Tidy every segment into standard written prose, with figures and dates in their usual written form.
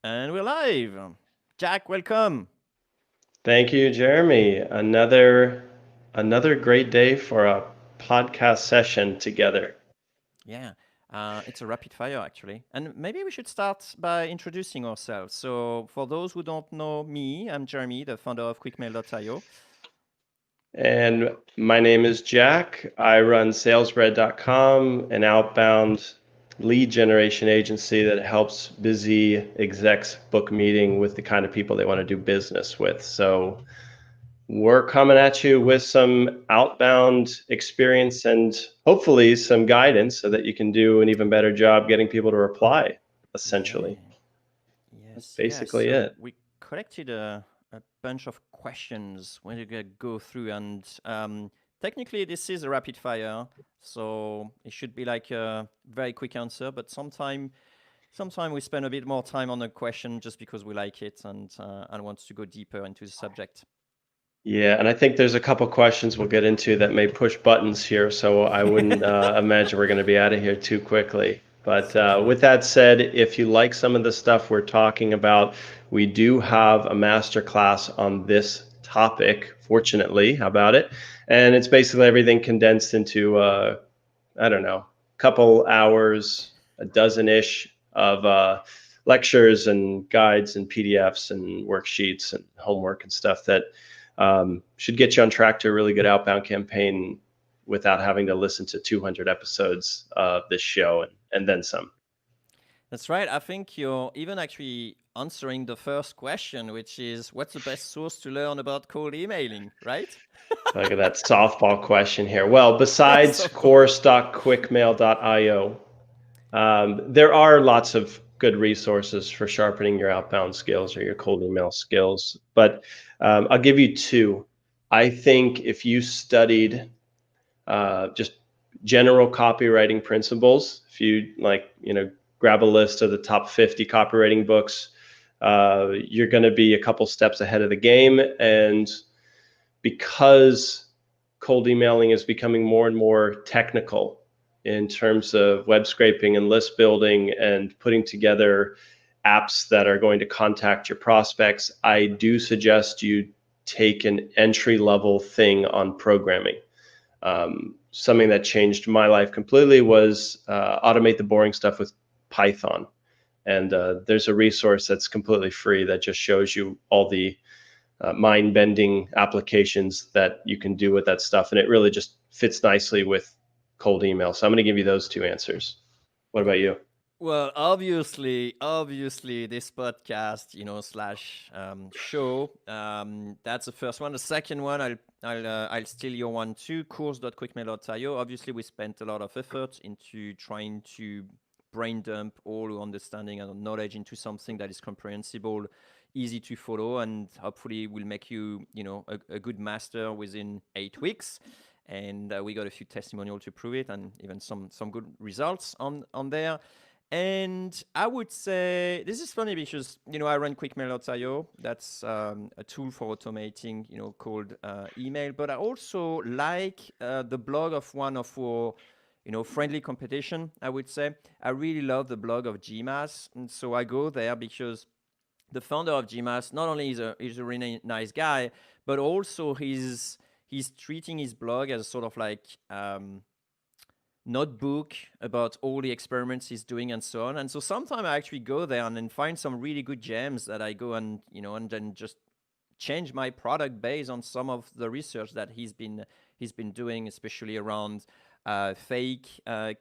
And we're live. Jack, welcome. Thank you, Jeremy. Another great day for a podcast session together. Yeah, it's a rapid fire actually. And maybe we should start by introducing ourselves. So, for those who don't know me, I'm Jeremy, the founder of quickmail.io. And my name is Jack. I run salesbread.com, an outbound lead generation agency that helps busy execs book meeting with the kind of people they want to do business with. So we're coming at you with some outbound experience and hopefully some guidance so that you can do an even better job getting people to reply, essentially. Yeah, That's yes. basically So, it. we collected a bunch of questions we're going to go through. And technically, this is a rapid fire. So, it should be like a very quick answer, but sometimes we spend a bit more time on a question just because we like it and want to go deeper into the subject. Yeah, and I think there's a couple questions we'll get into that may push buttons here, so I wouldn't imagine we're going to be out of here too quickly. But Certainly. with that said, if you like some of the stuff we're talking about, we do have a masterclass on this topic, fortunately. How about it? And it's basically everything condensed into, I don't know, couple hours, a dozen-ish of lectures and guides and PDFs and worksheets and homework and stuff that should get you on track to a really good outbound campaign without having to listen to 200 episodes of this show and then some. That's right. I think you're even actually answering the first question, which is what's the best source to learn about cold emailing, right? Look at that softball question here. Well, besides Softball. course.quickmail.io, there are lots of good resources for sharpening your outbound skills or your cold email skills, but I'll give you two. I think if you studied just general copywriting principles, if you grab a list of the top 50 copywriting books, you're going to be a couple steps ahead of the game. And because cold emailing is becoming more and more technical in terms of web scraping and list building and putting together apps that are going to contact your prospects, I do suggest you take an entry level thing on programming. Something that changed my life completely was automate the boring stuff with Python. And there's a resource that's completely free that just shows you all the mind bending applications that you can do with that stuff. And it really just fits nicely with cold email. So I'm going to give you those two answers. What about you? Well, obviously, this podcast, slash show, that's the first one. The second one, I'll steal your one too. Course.quickmail.io. Obviously, we spent a lot of effort into trying to brain dump all our understanding and knowledge into something that is comprehensible, easy to follow, and hopefully will make you, a good master within 8 weeks. And we got a few testimonials to prove it, and even some good results on there. And I would say this is funny because I run quickmail.io. That's a tool for automating called email. But I also like the blog of one of our friendly competition. I would say I really love the blog of GMAS, and so I go there because the founder of GMAS not only is a really nice guy, but also he's treating his blog as sort of like notebook about all the experiments he's doing and so on. And so sometimes I actually go there and then find some really good gems that I go and and then just change my product based on some of the research that he's been doing, especially around fake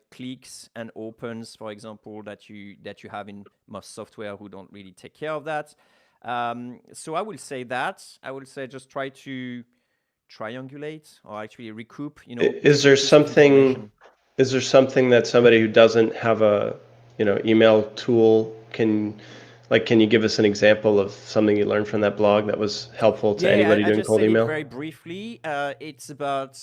clicks and opens, for example, that you have in most software who don't really take care of that. So I will say that I will say just try to triangulate or actually recoup, Is there different piece of something information. is there something that somebody who doesn't have a email tool can you give us an example of something you learned from that blog that was helpful to Yeah, anybody I doing just cold said it email? very briefly. It's about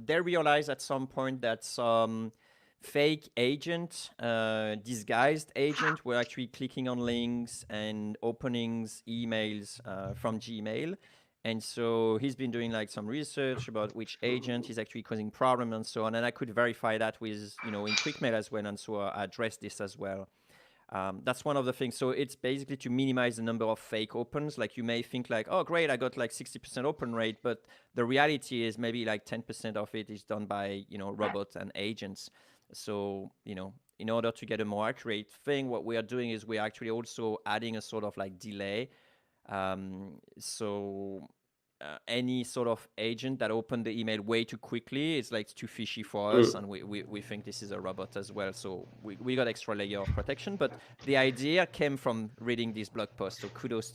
they realized at some point that some fake agent, disguised agent, were actually clicking on links and openings emails from Gmail. And so he's been doing like some research about which agent is actually causing problem and so on. And I could verify that with in QuickMail as well. And so I addressed this as well. That's one of the things. So it's basically to minimize the number of fake opens. Like you may think like, oh great, I got like 60% open rate, but the reality is maybe like 10% of it is done by robots and agents. So in order to get a more accurate thing, what we are doing is we're actually also adding a sort of like delay. So any sort of agent that opened the email way too quickly is like too fishy for us, and we think this is a robot as well. So we got extra layer of protection, but the idea came from reading this blog post. So kudos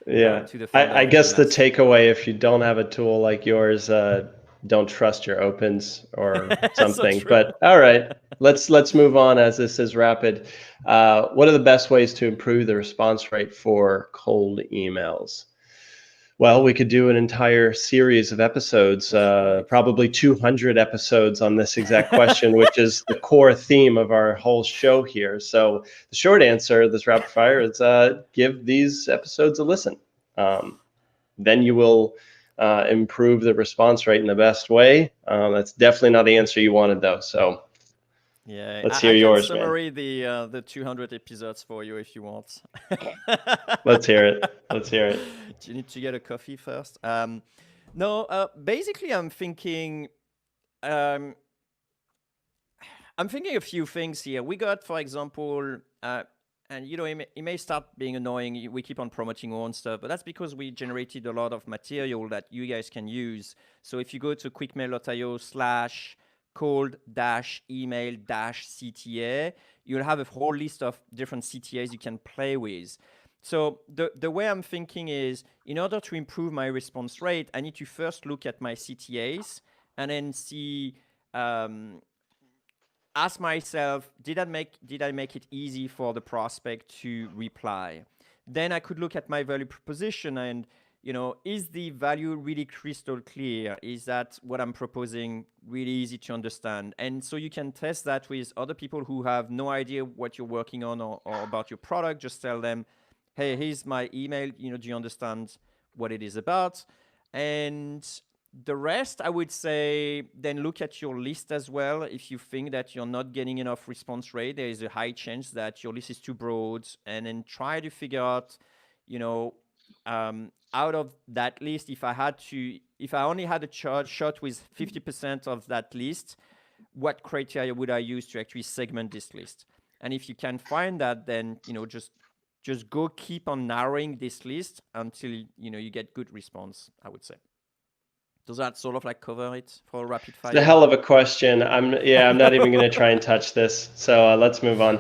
Yeah, to the founder I of guess the Gmail. takeaway, if you don't have a tool like yours, don't trust your opens or So something. true. But all right, let's move on as this is rapid. What are the best ways to improve the response rate for cold emails? Well, we could do an entire series of episodes, That's right. probably 200 episodes on this exact question, which is the core theme of our whole show here. So the short answer, this rapid fire, is give these episodes a listen. Then you will improve the response rate in the best way. That's definitely not the answer you wanted, though. So Yeah, let's I hear can yours, man. summary the 200 episodes for you if you want. Let's hear it. Let's hear it. Do you need to get a coffee first? No, basically, um, I'm thinking a few things here. We got, for example, and it may start being annoying. We keep on promoting our own stuff, but that's because we generated a lot of material that you guys can use. So if you go to quickmail.io/cold-email-CTA, you'll have a whole list of different CTAs you can play with. So the way I'm thinking is, in order to improve my response rate, I need to first look at my CTAs and then see, ask myself, did I make it easy for the prospect to reply? Then I could look at my value proposition and, is the value really crystal clear? Is that what I'm proposing really easy to understand? And so you can test that with other people who have no idea what you're working on, or about your product. Just tell them, hey, here's my email. Do you understand what it is about? And the rest, I would say, then look at your list as well. If you think that you're not getting enough response rate, there is a high chance that your list is too broad. And then try to figure out, out of that list, if I only had a shot with 50% of that list, what criteria would I use to actually segment this list? And if you can find that, then just go keep on narrowing this list until you get good response, I would say. Does that sort of like cover it for rapid It's a fire? hell of a question. I'm not even going to try and touch this. So let's move on.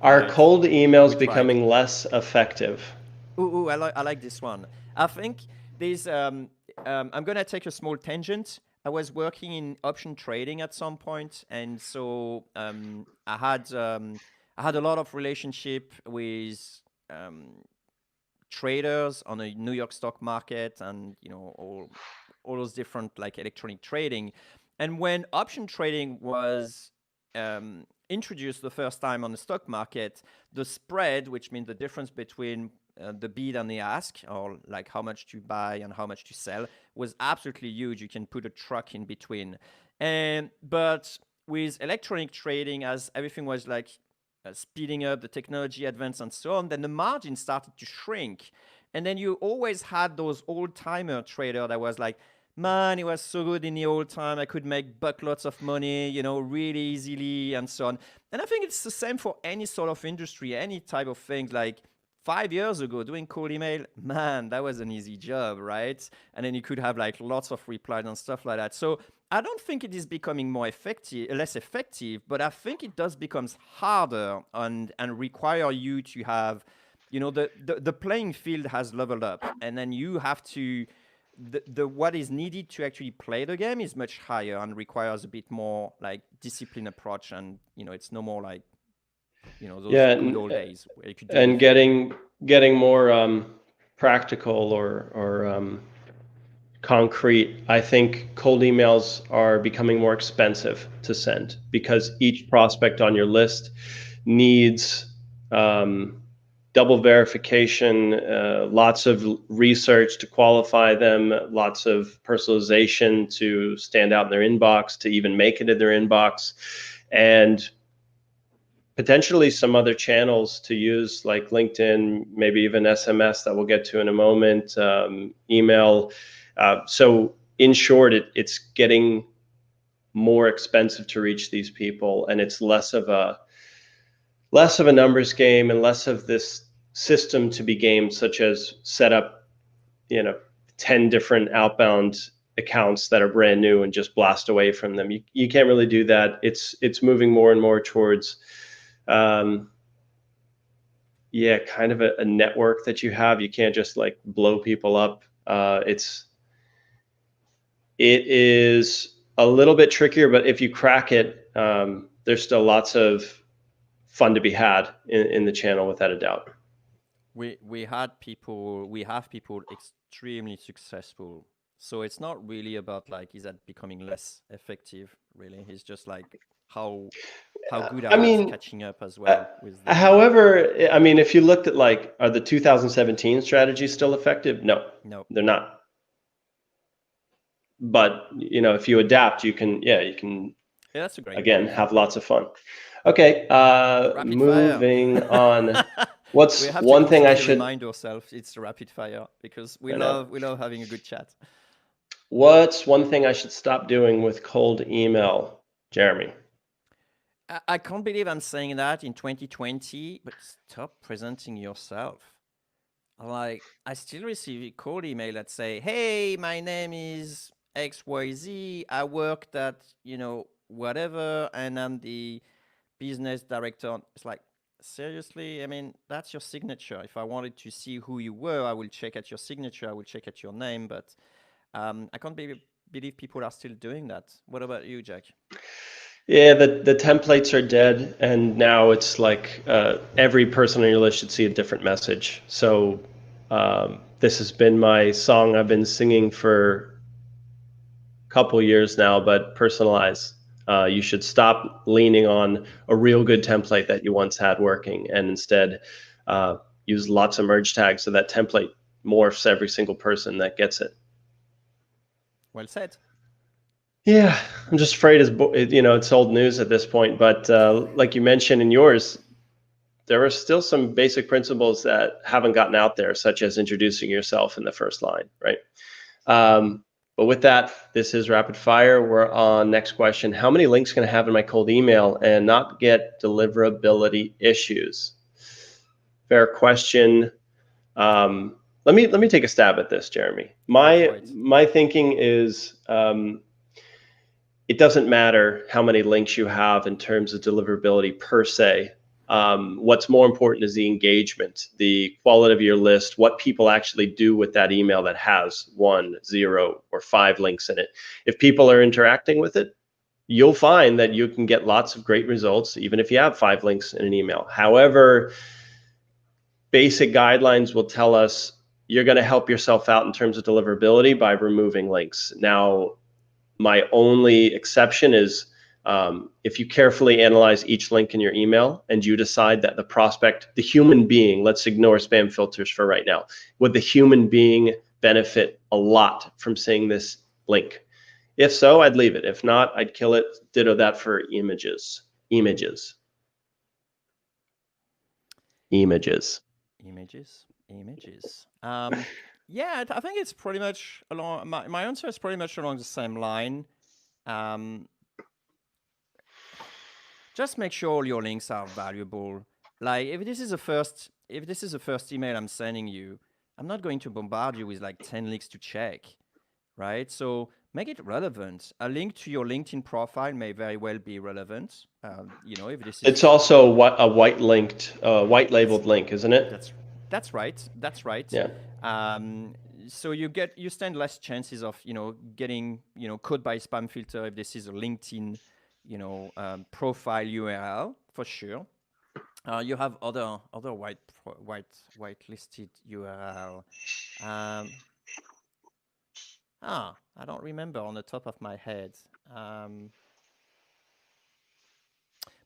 All Are right, cold we emails tried. becoming less effective? Ooh, I like this one. I think there's I'm gonna take a small tangent. I was working in option trading at some point, and so I had a lot of relationship with um, traders on the New York stock market, and all those different like electronic trading. And when option trading was introduced the first time on the stock market, the spread, which means the difference between the bid and the ask, or like how much to buy and how much to sell, was absolutely huge. You can put a truck in between. And but with electronic trading, as everything was like speeding up, the technology advance and so on, then the margin started to shrink. And then you always had those old timer trader that was like, man, it was so good in the old time. I could make buckloads of money, really easily and so on. And I think it's the same for any sort of industry, any type of thing. Like 5 years ago, doing cold email, man, that was an easy job, right? And then you could have like lots of replies and stuff like that. So I don't think it is becoming less effective, but I think it does becomes harder and require you to have, the playing field has leveled up, and then you have to the what is needed to actually play the game is much higher and requires a bit more like discipline approach, and it's no more like those Yeah, good old days where you could do and anything. getting more practical or concrete. I think cold emails are becoming more expensive to send because each prospect on your list needs um, double verification, lots of research to qualify them, lots of personalization to stand out in their inbox, to even make it in their inbox. And potentially some other channels to use, like LinkedIn, maybe even SMS that we'll get to in a moment, email. So in short, it's getting more expensive to reach these people, and it's less of a numbers game and less of this system to be gamed, such as set up, 10 different outbound accounts that are brand new and just blast away from them. You can't really do that. It's moving more and more towards um, yeah, kind of a network that you have. You can't just like blow people up. It is a little bit trickier, but if you crack it, there's still lots of fun to be had in the channel, without a doubt. We have people extremely successful. So it's not really about like is that becoming less effective, really. It's just like how how good I are you at mean, catching up as uh, well with the however, I mean, if you looked at like, are the 2017 strategies still effective? No, no. they're not. But if you adapt, you can Yeah, that's a great again point. have lots of fun. Okay, Rapid fire. moving on. What's We have to one thing I constantly should remind ourselves it's rapid fire because I know. we love having a good chat. What's one thing I should stop doing with cold email, Jeremy? I can't believe I'm saying that in 2020, but stop presenting yourself. Like, I still receive a cold email that say, "Hey, my name is XYZ. I worked at, whatever, and I'm the business director." It's like, seriously? I mean, that's your signature. If I wanted to see who you were, I will check at your signature, I will check at your name, but I can't believe people are still doing that. What about you, Jack? Yeah, the templates are dead, and now it's like every person on your list should see a different message. So this has been my song I've been singing for a couple years now, but personalize. You should stop leaning on a real good template that you once had working, and instead use lots of merge tags so that template morphs every single person that gets it. Well said. Yeah, I'm just afraid it's old news at this point. But like you mentioned in yours, there are still some basic principles that haven't gotten out there, such as introducing yourself in the first line, right? But with that, this is rapid fire. We're on next question. How many links can I have in my cold email and not get deliverability issues? Fair question. Let me take a stab at this, Jeremy. Go for My it. my thinking is it doesn't matter how many links you have in terms of deliverability per se. What's more important is the engagement, the quality of your list, what people actually do with that email that has 1, 0, or 5 links in it. If people are interacting with it, you'll find that you can get lots of great results, even if you have 5 links in an email. However, basic guidelines will tell us you're going to help yourself out in terms of deliverability by removing links. Now, my only exception is if you carefully analyze each link in your email and you decide that the prospect, the human being, let's ignore spam filters for right now, would the human being benefit a lot from seeing this link? If so, I'd leave it. If not, I'd kill it. Ditto that for images. Images. Images. Images. Yeah, I think it's pretty much along. My answer is pretty much along the same line. Um, just make sure all your links are valuable. Like if this is the first email I'm sending you, I'm not going to bombard you with like 10 links to check, right? So make it relevant. A link to your LinkedIn profile may very well be relevant. If this It's is also what a white it's labeled link, isn't it? that's that's right. That's right. Yeah. Um, so you stand less chances of getting caught by spam filter if this is a LinkedIn profile URL for sure. You have other white listed URL. Um, I don't remember on the top of my head. Um,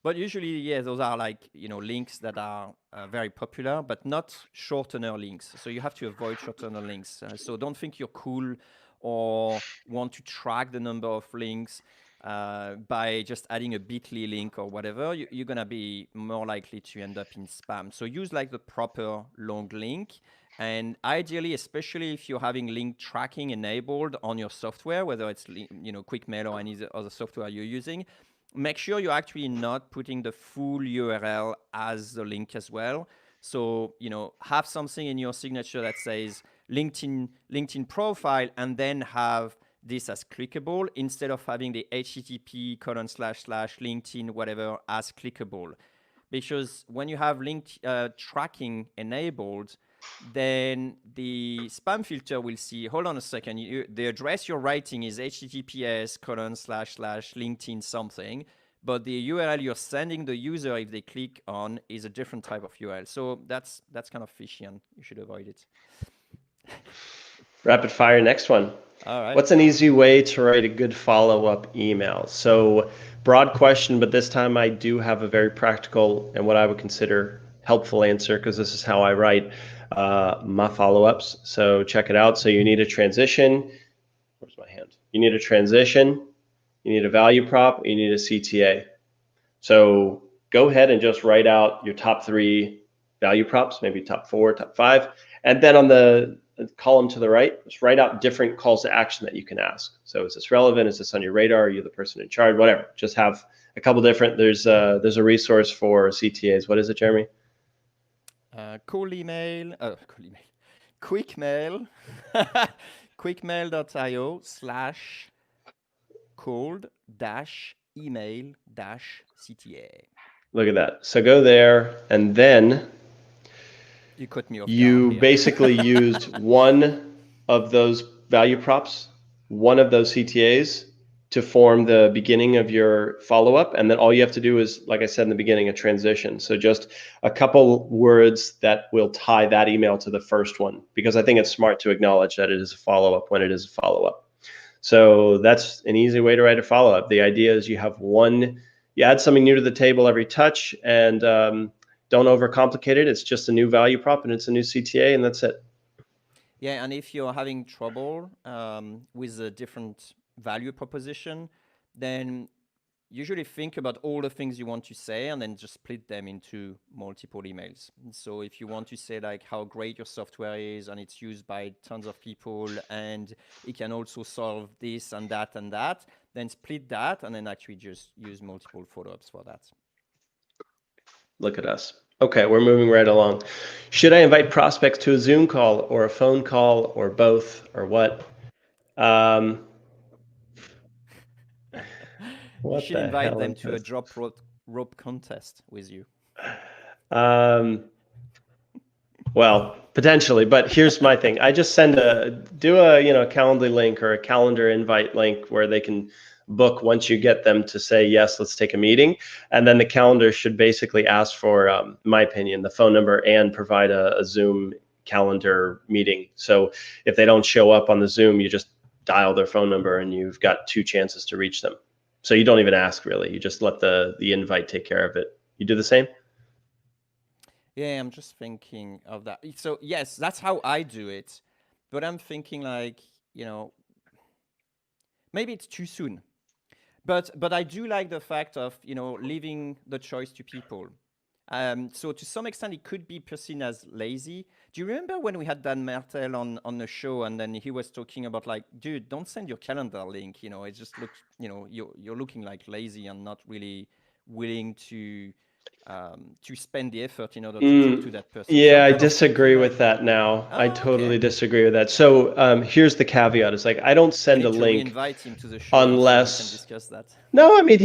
But usually, yeah, those are like links that are very popular, but not shortener links. So you have to avoid shortener links. So don't think you're cool or want to track the number of links. by just adding a bit.ly link or whatever, you're gonna be more likely to end up in spam. So use like the proper long link. And ideally, especially if you're having link tracking enabled on your software, whether it's QuickMail or any other software you're using, make sure you're actually not putting the full URL as the link as well. So have something in your signature that says LinkedIn profile, and then have this as clickable instead of having the http://LinkedIn whatever as clickable. Because when you have link tracking enabled, then the spam filter will see, hold on a second, the address you're writing is https://LinkedIn something, but the URL you're sending the user, if they click on, is a different type of URL. So that's kind of fishy, and you should avoid it. Rapid fire, next one. All right. What's an easy way to write a good follow-up email? So broad question, but this time I do have a very practical and what I would consider helpful answer, because this is how I write my follow-ups. So check it out. So you need a transition. Where's my hand? You need a transition, you need a value prop, you need a CTA. So go ahead and just write out your top 3 value props, maybe top 4, top 5, and then on the column to the right, just write out different calls to action that you can ask. So is this relevant? Is this on your radar? Are you the person in charge? Whatever. Just have a couple different. There's a resource for CTAs. What is it, Jeremy? Cool email. QuickMail. quickmail.io/cold-email-CTA. Look at that. So go there, and then you cut me off. You basically used one of those value props, one of those CTAs, to form the beginning of your follow-up. And then all you have to do is, like I said in the beginning, a transition. So just a couple words that will tie that email to the first one, because I think it's smart to acknowledge that it is a follow-up when it is a follow-up. So that's an easy way to write a follow-up. The idea is you add something new to the table every touch, and don't overcomplicate it. It's just a new value prop and it's a new CTA, and that's it. Yeah, and if you're having trouble with a different value proposition, then usually think about all the things you want to say and then just split them into multiple emails. So if you want to say like how great your software is and it's used by tons of people and it can also solve this and that, then split that and then actually just use multiple follow-ups for that. Look at us. Okay, we're moving right along. Should I invite prospects to a Zoom call or a phone call or both or what? You should invite them to a drop rope contest with you. Well, potentially, but here's my thing. I just do a Calendly link or a calendar invite link where they can book once you get them to say, yes, let's take a meeting. And then the calendar should basically ask for, in my opinion, the phone number and provide a Zoom calendar meeting. So if they don't show up on the Zoom, you just dial their phone number and you've got 2 chances to reach them. So you don't even ask, really. You just let the invite take care of it. You do the same? Yeah, I'm just thinking of that. So yes, that's how I do it. But I'm thinking like, maybe it's too soon. But I do like the fact of, leaving the choice to people. So to some extent, it could be perceived as lazy. Do you remember when we had Dan Mertel on the show, and then he was talking about like, dude, don't send your calendar link. It just looks, you're looking like lazy and not really willing to spend the effort in order to talk to that person. Yeah, I disagree with that now. I totally disagree with that. So here's the caveat: it's like I don't send a link. Invite him to the show unless so we can discuss that. No, I mean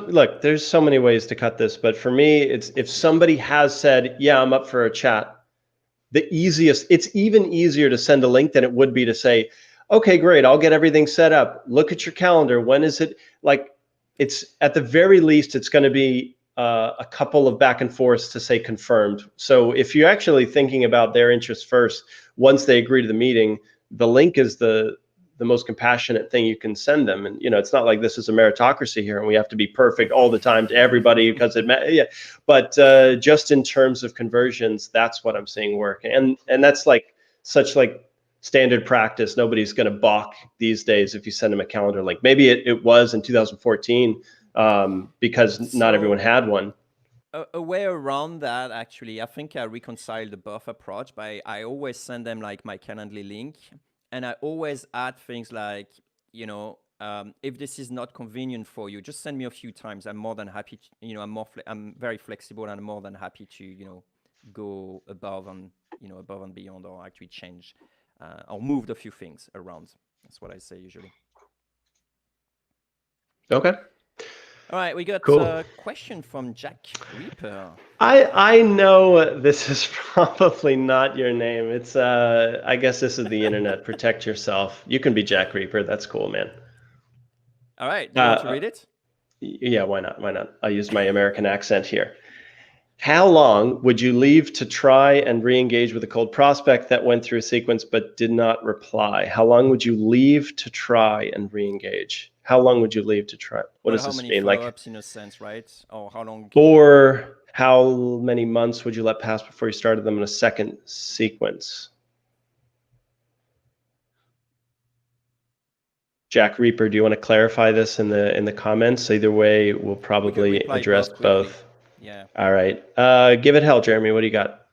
look, there's so many ways to cut this, but for me, it's if somebody has said, yeah, I'm up for a chat, it's even easier to send a link than it would be to say, okay, great, I'll get everything set up. Look at your calendar. When is it? Like, it's at the very least, it's going to be a couple of back and forths to say confirmed. So if you're actually thinking about their interests first, once they agree to the meeting, the link is the most compassionate thing you can send them. And it's not like this is a meritocracy here and we have to be perfect all the time to everybody because but just in terms of conversions, that's what I'm seeing work. And that's like such like standard practice. Nobody's going to balk these days if you send them a calendar link. Maybe it was in 2014 because not everyone So had one. a way around that, actually, I think I reconciled the both approach by I always send them like my Calendly link, and I always add things like, if this is not convenient for you, just send me a few times. I'm more than happy to, I'm very flexible, and I'm more than happy to, go above and beyond, or actually change or move a few things around. That's what I say usually. Okay, All right, we got cool. a question from Jack Reaper. I know this is probably not your name. It's I guess this is the internet. Protect yourself. You can be Jack Reaper. That's cool, man. All right, do you want to Uh, read it? yeah, why not? Why not? I'll use my American accent here. How long would you leave to try and re-engage with a cold prospect that went through a sequence but did not reply? How long would you leave to try and re-engage? How long would you leave to try? What Well, does how this many mean? Like, follow-ups in a sense, right? Or how long? or how many months would you let pass before you started them in a second sequence? Jack Reaper, do you want to clarify this in the comments? Either way, we'll We could probably reply address both quickly. both. Yeah. All right. Give it hell, Jeremy. What do you got?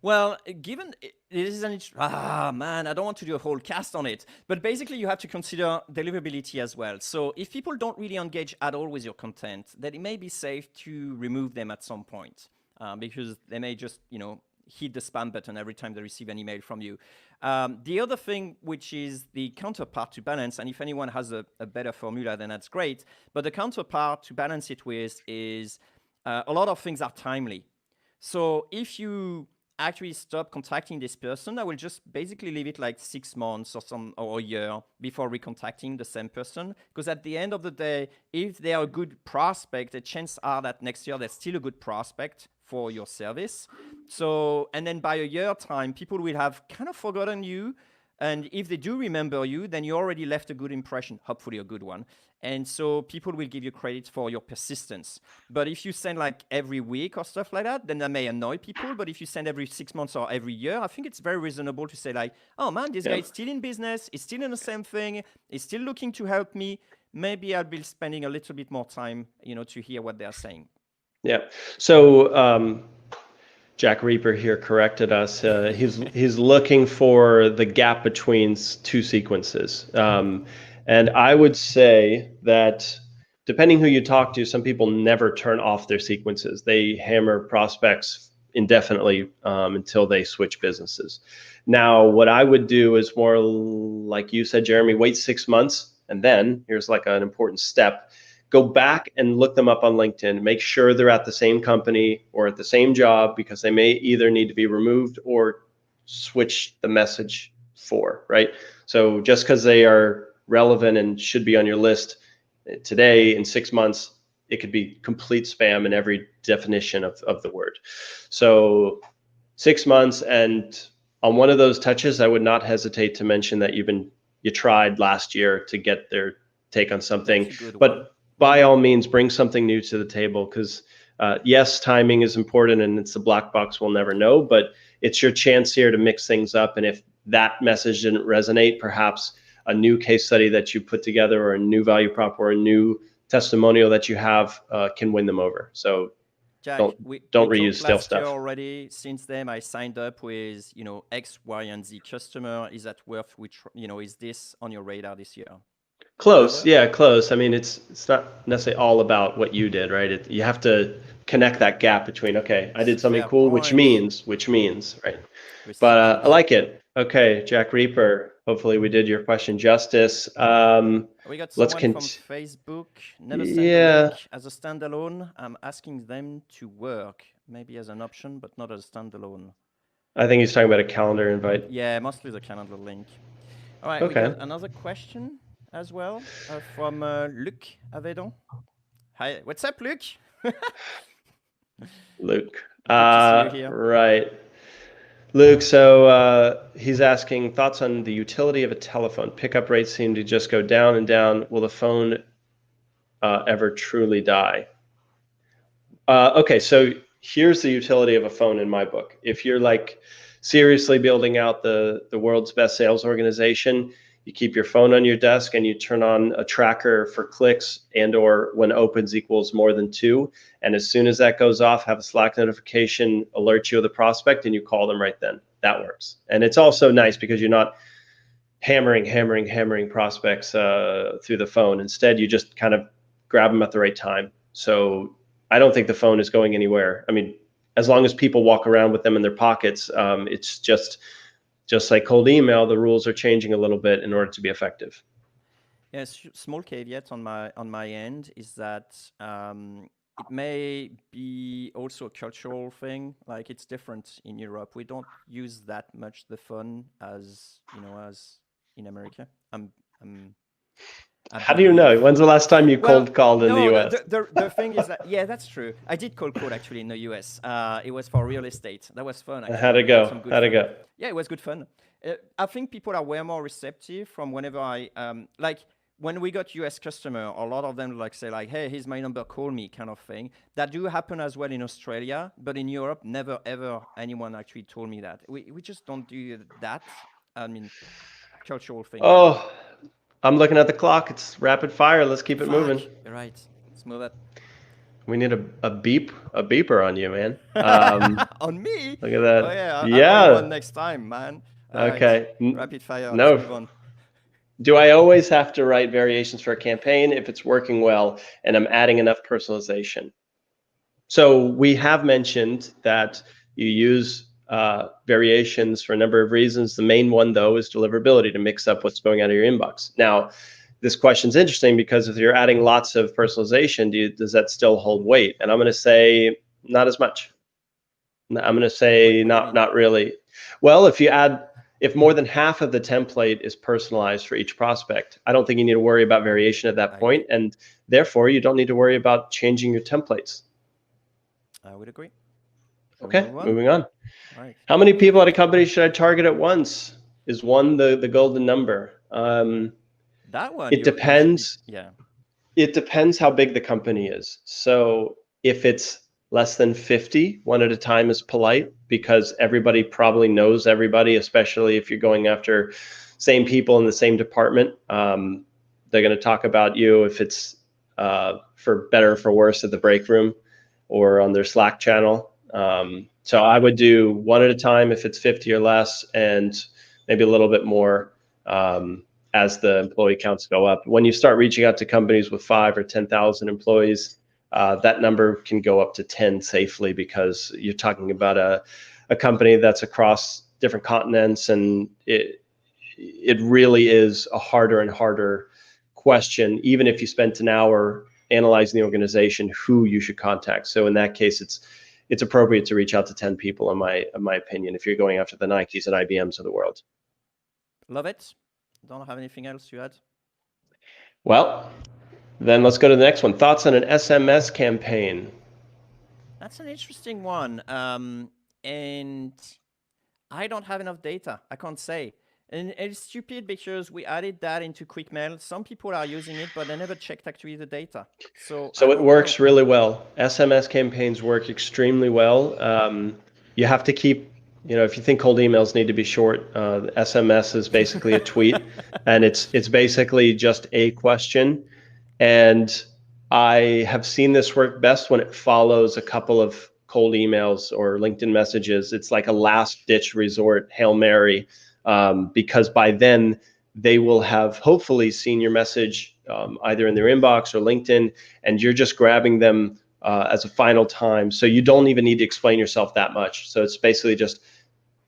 Well, given it is man, I don't want to do a whole cast on it, but basically you have to consider deliverability as well. So if people don't really engage at all with your content, then it may be safe to remove them at some point, because they may just, hit the spam button every time they receive an email from you. The other thing, which is the counterpart to balance, and if anyone has a better formula, then that's great. But the counterpart to balance it with is a lot of things are timely. So if you actually stop contacting this person, I will just basically leave it like 6 months or a year before recontacting the same person. Because at the end of the day, if they are a good prospect, the chances are that next year they're still a good prospect for your service. So, and then by a year time, people will have kind of forgotten you. And if they do remember you, then you already left a good impression, hopefully a good one. And so people will give you credit for your persistence. But if you send like every week or stuff like that, then that may annoy people. But if you send every 6 months or every year, I think it's very reasonable to say like, oh man, this guy Yeah. is still in business, he's still in the same thing, he's still looking to help me. Maybe I'll be spending a little bit more time, to hear what they're saying. Yeah. So Jack Reaper here corrected us. He's looking for the gap between two sequences, and I would say that depending who you talk to, some people never turn off their sequences. They hammer prospects indefinitely until they switch businesses. Now, what I would do is more like you said, Jeremy. Wait 6 months, and then here's like an important step: go back and look them up on LinkedIn. Make sure they're at the same company or at the same job, because they may either need to be removed or switch the message for, right? So just because they are relevant and should be on your list today, in 6 months, it could be complete spam in every definition of the word. So 6 months, and on one of those touches, I would not hesitate to mention that you tried last year to get their take on That's something, a good one. but by all means, bring something new to the table, because yes, timing is important, and it's a black box we'll never know, but it's your chance here to mix things up. And if that message didn't resonate, perhaps a new case study that you put together, or a new value prop, or a new testimonial that you have can win them over. So Jack, don't we don't reuse talked stale last year stuff. already. Since then, I signed up with, X, Y, and Z customer. Is that worth, which, is this on your radar this year? Close, Further? yeah, close. I mean, it's not necessarily all about what you did, right? You have to connect that gap between, okay, I did something Fair cool, point. which means, right? But I Recipients. like it. Okay, Jack Reaper. Hopefully, we did your question justice. We got Let's someone from cont. Facebook. Never send a Yeah, link as a standalone. I'm asking them to work, maybe as an option, but not as a standalone. I think he's talking about a calendar invite. Yeah, mostly the calendar link. All right, we got Okay, another question as well from Luc Avedon. Hi, what's up, Luc? Luke. Good to see you here. Right. Luke, so he's asking thoughts on the utility of a telephone. Pickup rates seem to just go down and down. Will the phone ever truly die? Okay, so here's the utility of a phone in my book. If you're like seriously building out the world's best sales organization, you keep your phone on your desk and you turn on a tracker for clicks and or when opens equals more than 2. And as soon as that goes off, have a Slack notification alert you of the prospect and you call them right then. That works. And it's also nice because you're not hammering prospects through the phone. Instead, you just kind of grab them at the right time. So I don't think the phone is going anywhere. I mean, as long as people walk around with them in their pockets, it's just like cold email. The rules are changing a little bit in order to be effective. Yes, small caveat on my end is that it may be also a cultural thing. Like it's different in Europe. We don't use that much the phone as as in America. I'm I How do you know? believe. When's the last time you Well, cold called in the no, U.S.? the thing is that yeah, that's true. I did cold call actually in the US. It was for real estate. That was fun How'd actually. it We had go? some good How'd it fun. go? Yeah, it was good fun. I think people are way more receptive from whenever I like when we got US customer. A lot of them like say like, "Hey, here's my number, call me," kind of thing. That do happen as well in Australia, but in Europe, never ever anyone actually told me that. We just don't do that. I mean, cultural thing maybe. Oh, I'm looking at the clock. It's rapid fire. Let's keep it Fuck, moving. you're right. Let's move it. We need a beeper on you, man. On me? Look at Oh that. yeah, I'll bring Yeah. one next time, man. All right, Okay. rapid fire. Let's No. move on. Do I always have to write variations for a campaign if it's working well and I'm adding enough personalization? So we have mentioned that you use variations for a number of reasons. The main one, though, is deliverability to mix up what's going out of your inbox. Now, this question's interesting because if you're adding lots of personalization, does that still hold weight? And I'm going to say not as much. I'm going to say What do you not mean? not really. Well, if more than half of the template is personalized for each prospect, I don't think you need to worry about variation at that I point, agree. and therefore you don't need to worry about changing your templates. I would agree. Shall we Okay, move on? moving on. All right. How many people at a company should I target at once? Is one the golden number? That one It you should be. depends. Yeah. It depends how big the company is. So if it's less than 50, one at a time is polite because everybody probably knows everybody, especially if you're going after same people in the same department. They're going to talk about you if it's for better or for worse at the break room or on their Slack channel. So I would do one at a time if it's 50 or less, and maybe a little bit more as the employee counts go up. When you start reaching out to companies with 5 or 10,000 employees, that number can go up to 10 safely because you're talking about a company that's across different continents, and it really is a harder and harder question, even if you spent an hour analyzing the organization, who you should contact. So in that case, it's appropriate to reach out to 10 people, in my opinion, if you're going after the Nikes and IBMs of the world. Love it. Don't have anything else to add. Well, then let's go to the next one. Thoughts on an SMS campaign? That's an interesting one. And I don't have enough data. I can't say. And it's stupid because we added that into quick mail. Some people are using it, but they never checked actually the data. So I So it don't know. works really well. SMS campaigns work extremely well. You have to keep, if you think cold emails need to be short, SMS is basically a tweet, and it's basically just a question. And I have seen this work best when it follows a couple of cold emails or LinkedIn messages. It's like a last ditch resort, Hail Mary, because by then they will have hopefully seen your message either in their inbox or LinkedIn, and you're just grabbing them as a final time. So you don't even need to explain yourself that much. So it's basically just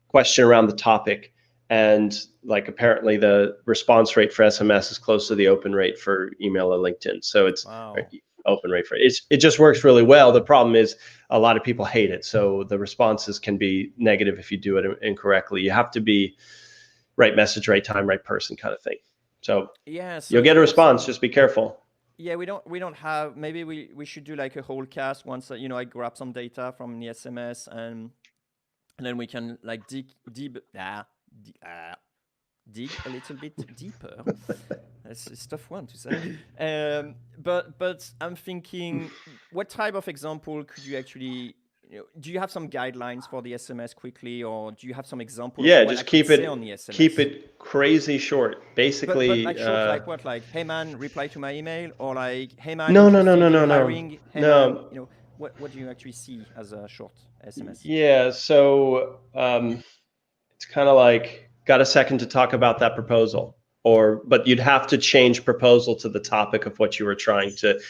question around the topic. And like apparently the response rate for SMS is close to the open rate for email or LinkedIn. So it's Wow. open rate for it. It just works really well. The problem is a lot of people hate it. So the responses can be negative if you do it incorrectly. You have to be right message, right time, right person kind of thing. So Yeah. you'll So get a for response. some, Just be careful. yeah, we don't have. Maybe we should do like a whole cast once. I grab some data from the SMS and then we can like dig a little bit deeper. That's a tough one to say. But I'm thinking, what type of example could you actually do you have some guidelines for the SMS quickly, or do you have some example of Yeah, what I just could say on the keep SMS? it crazy short. But Basically, like short, like what? Like, hey man, reply to my email, or like, hey man, no, no, no, no, interested in no, no, hiring. Hey man, no. what do you actually see as a short SMS? Yeah, so it's kind of like got a second to talk about that proposal, or but you'd have to change proposal to the topic of what you were trying to,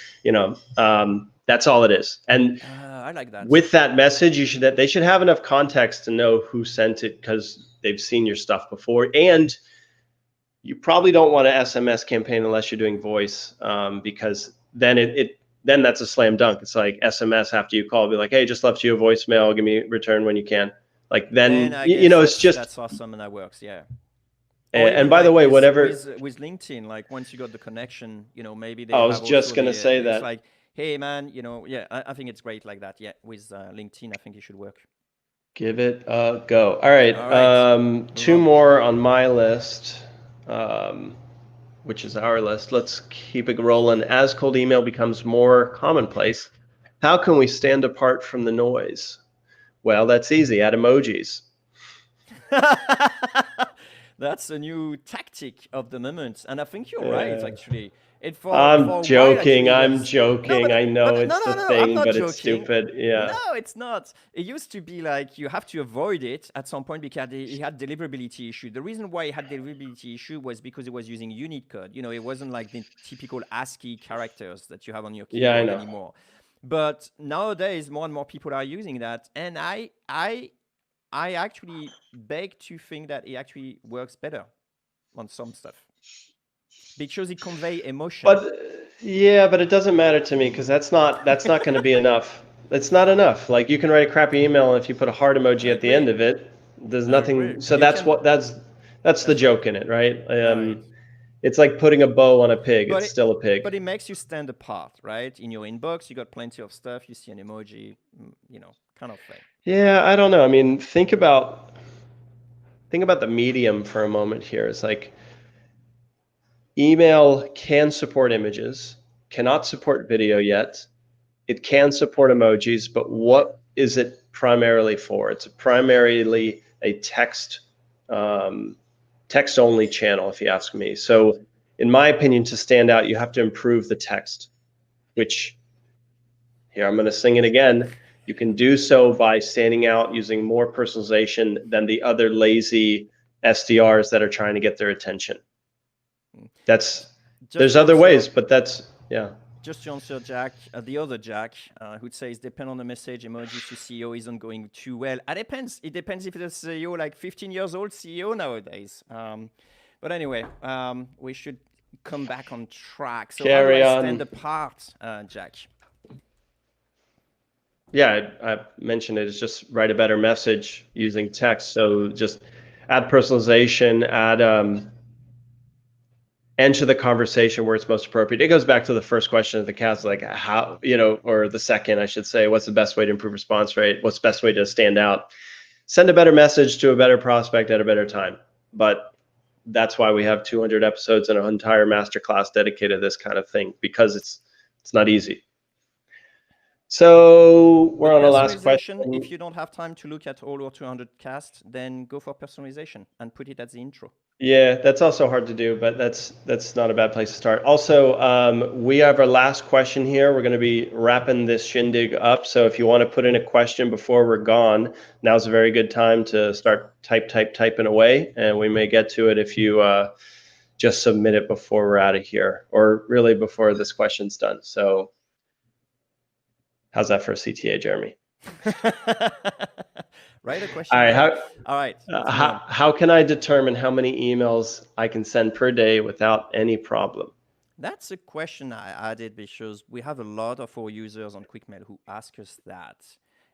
that's all it is. And I like that. with that message, they should have enough context to know who sent it because they've seen your stuff before, and you probably don't want an SMS campaign unless you're doing voice, because then that's a slam dunk. It's like SMS after you call, be like, hey, just left you a voicemail. Give me return when you can. Like Then then I guess it's just. that's awesome and that works. Yeah. Or And even by the like way, with whatever. LinkedIn, like once you got the connection, maybe they I was have just also gonna the say it's that. like, hey man, yeah, I think it's great like that. Yeah, with LinkedIn, I think it should work. Give it a go. All right, All right, move two on. more on my list, which is our list. Let's keep it rolling. As cold email becomes more commonplace, how can we stand apart from the noise? Well, that's easy. Add emojis. That's a new tactic of the moment, and I think you're right. Yeah. Actually, it for I'm a while joking. actually I'm was no, joking. I know no, it's no, the no. I'm thing, not but it's joking. stupid. No, Yeah. it's not. It used to be like you have to avoid it at some point because it had deliverability issue. The reason why it had deliverability issue was because it was using Unicode. It wasn't like the typical ASCII characters that you have on your Yeah, I keyboard know. anymore. But nowadays, more and more people are using that, and I actually beg to think that it actually works better on some stuff because it convey emotion. But yeah, but it doesn't matter to me because that's not going to be enough. It's not enough. Like you can write a crappy email, and if you put a heart I emoji at the end agree. of it, there's I agree. nothing. So You that's can. what that's the That's right. joke in it, right? All right. It's like putting a bow on a pig. But It's it still a pig. but it makes you stand apart, right? In your inbox, you got plenty of stuff. You see an emoji, kind of thing. Yeah, I don't know. I mean, think about the medium for a moment here. It's like email can support images, cannot support video yet. It can support emojis, but what is it primarily for? It's primarily a text only channel, if you ask me. So, in my opinion, to stand out, you have to improve the text, which here I'm going to sing it again. You can do so by standing out using more personalization than the other lazy SDRs that are trying to get their attention. That's Just there's to other answer ways, but that's yeah. just to answer Jack, the other Jack, who says depend on the message, emojis to CEO isn't going too well. It depends. It depends if it's a CEO like 15 years old CEO nowadays. But anyway, we should come back on track. So how do I Carry stand on. apart, Jack? Yeah, I mentioned it. It's just write a better message using text. So just add personalization, add enter the conversation where it's most appropriate. It goes back to the first question of the cast, like how, or the second, I should say, what's the best way to improve response rate? What's the best way to stand out? Send a better message to a better prospect at a better time. But that's why we have 200 episodes and an entire masterclass dedicated to this kind of thing, because it's not easy. So we're But on the last personalization, question. if you don't have time to look at all your 200 casts, then go for personalization and put it at the intro. Yeah, that's also hard to do, but that's not a bad place to start. Also, we have our last question here. We're going to be wrapping this shindig up. So if you want to put in a question before we're gone, now's a very good time to start typing away, and we may get to it if you just submit it before we're out of here, or really before this question's done. So how's that for a CTA, Jeremy? Write a All question right, down. All right, let's move on. how can I determine how many emails I can send per day without any problem? That's a question I added because we have a lot of our users on QuickMail who ask us that.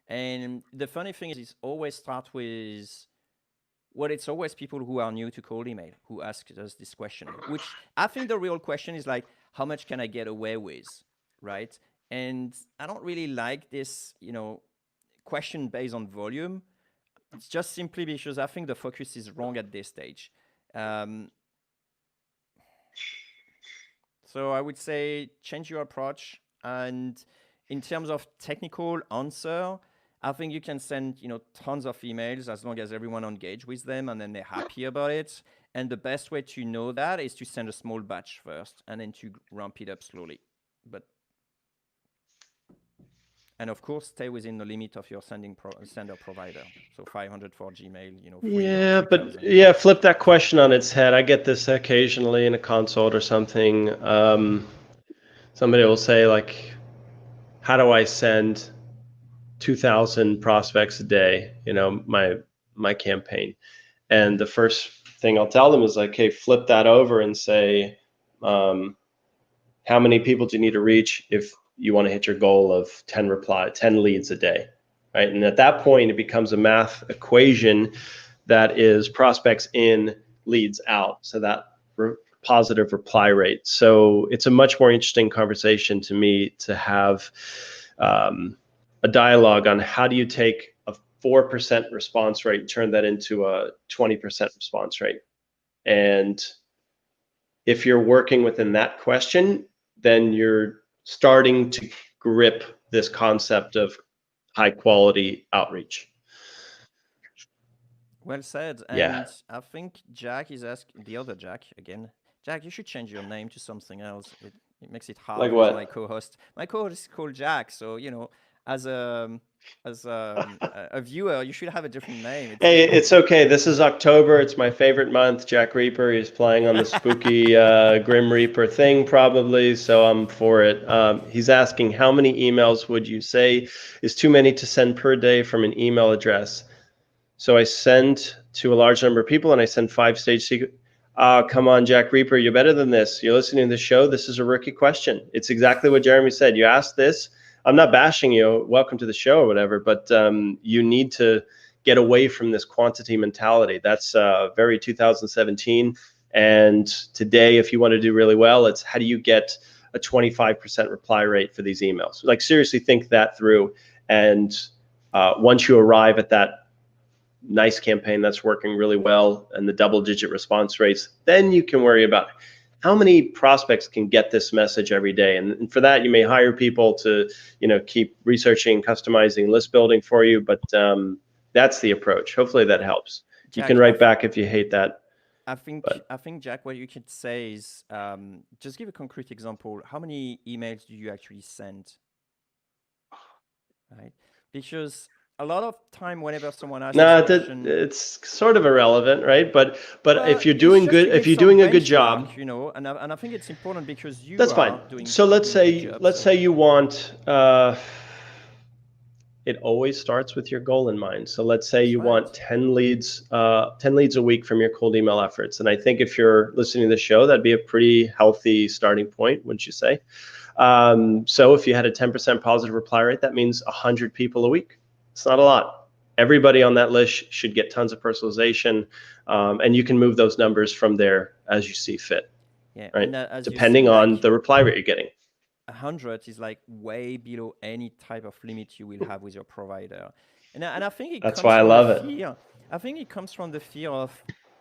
And the funny thing is, it's always start with, well, it's always people who are new to cold email who ask us this question, which I think the real question is like, how much can I get away with, right? And I don't really like this, question based on volume. It's just simply because I think the focus is wrong at this stage. Um, so I would say change your approach. And in terms of technical answer, I think you can send, tons of emails as long as everyone engage with them and then they're happy about it. And the best way to know that is to send a small batch first and then to ramp it up slowly. But and of course, stay within the limit of your sender provider. So 500 for Gmail, free or Yeah, but 2000 yeah, for flip that Gmail. question on its head. I get this occasionally in a consult or something. Somebody will say like, "How do I send 2,000 prospects a day?" My campaign, and the first thing I'll tell them is like, "Hey, flip that over and say, um, how many people do you need to reach if you want to hit your goal of 10 leads a day?" Right, and at that point, it becomes a math equation that is prospects in, leads out. So that positive reply rate. So it's a much more interesting conversation to me to have a dialogue on how do you take a 4% response rate and turn that into a 20% response rate. And if you're working within that question, then you're starting to grip this concept of high quality outreach. Well said. Yeah. And I think Jack is asking the other Jack again. Jack, you should change your name to something else. It makes it hard Like with my what? co-host. My co-host is called Jack, so as a viewer, you should have a different name. It's Hey, it's okay. This is October. It's my favorite month. Jack Reaper. He's playing on the spooky Grim Reaper thing, probably. So I'm for it. He's asking, how many emails would you say is too many to send per day from an email address? So I send to a large number of people, and I send 5-stage secret. Come on, Jack Reaper. You're better than this. You're listening to the show. This is a rookie question. It's exactly what Jeremy said. You asked this. I'm not bashing you. Welcome to the show or whatever, but you need to get away from this quantity mentality. That's very 2017. And today, if you want to do really well, it's how do you get a 25% reply rate for these emails? Like, seriously, think that through. And once you arrive at that nice campaign that's working really well and the double digit response rates, then you can worry about how many prospects can get this message every day. And for that, you may hire people to, keep researching, customizing, list building for you. But that's the approach. Hopefully that helps. You can Jack. write back if you hate that. But I think Jack, what you could say is just give a concrete example. How many emails do you actually send? Right, because a lot of time whenever someone asks this no, question, it's sort of irrelevant, right? But well, if you're it's doing just to good, if give you're some doing a good job, benchmark, and I think it's important because you that's fine. are doing So let's doing a good say job. let's So say you want it always starts with your goal in mind. So let's say that's you want right. 10 leads a week from your cold email efforts. And I think if you're listening to the show, that'd be a pretty healthy starting point, wouldn't you say? So if you had a 10% positive reply rate, that means 100 people a week. It's not a lot. Everybody on that list should get tons of personalization. And you can move those numbers from there as you see fit, Yeah, right? and as you Depending see, on like the reply rate you're getting. 100 is like way below any type of limit you will have with your provider. And I think it That's comes why I from the love it. fear. I think it comes from the fear of,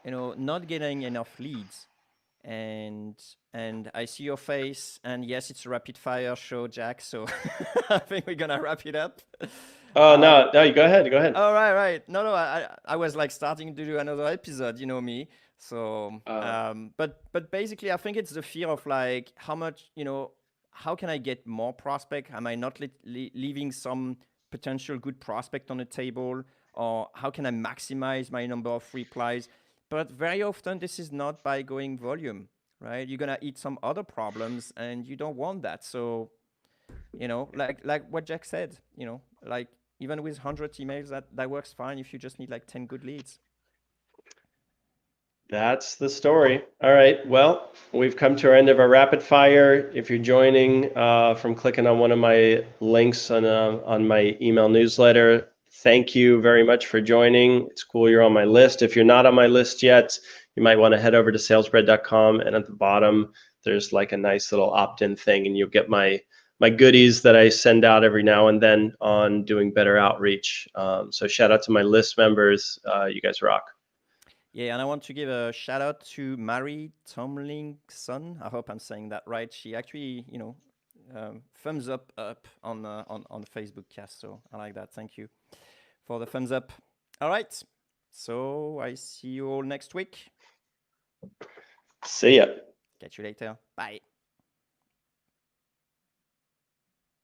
not getting enough leads. And and I see your face, and yes, it's a rapid fire show, Jack. So I think we're gonna wrap it up. Oh, Um, no, no, you go ahead. Go ahead. Oh, right, right. No, no. I was like starting to do another episode. You know me. So, Uh, but basically, I think it's the fear of like how much, how can I get more prospect? Am I not leaving some potential good prospect on the table, or how can I maximize my number of replies? But very often, this is not by going volume, right? You're gonna eat some other problems, and you don't want that. So like what Jack said, like even with 100 emails, that works fine if you just need like 10 good leads. That's the story. All right. Well, we've come to our end of our rapid fire. If you're joining from clicking on one of my links on my email newsletter, thank you very much for joining. It's cool you're on my list. If you're not on my list yet, you might want to head over to salesbread.com, and at the bottom there's like a nice little opt-in thing, and you'll get my goodies that I send out every now and then on doing better outreach. So shout out to my list members. You guys rock. Yeah, and I want to give a shout out to Mary Tomlinson. I hope I'm saying that right. She actually, thumbs up on the Facebook cast. So I like that. Thank you for the thumbs up. All right. So I see you all next week. See ya. Catch you later. Bye.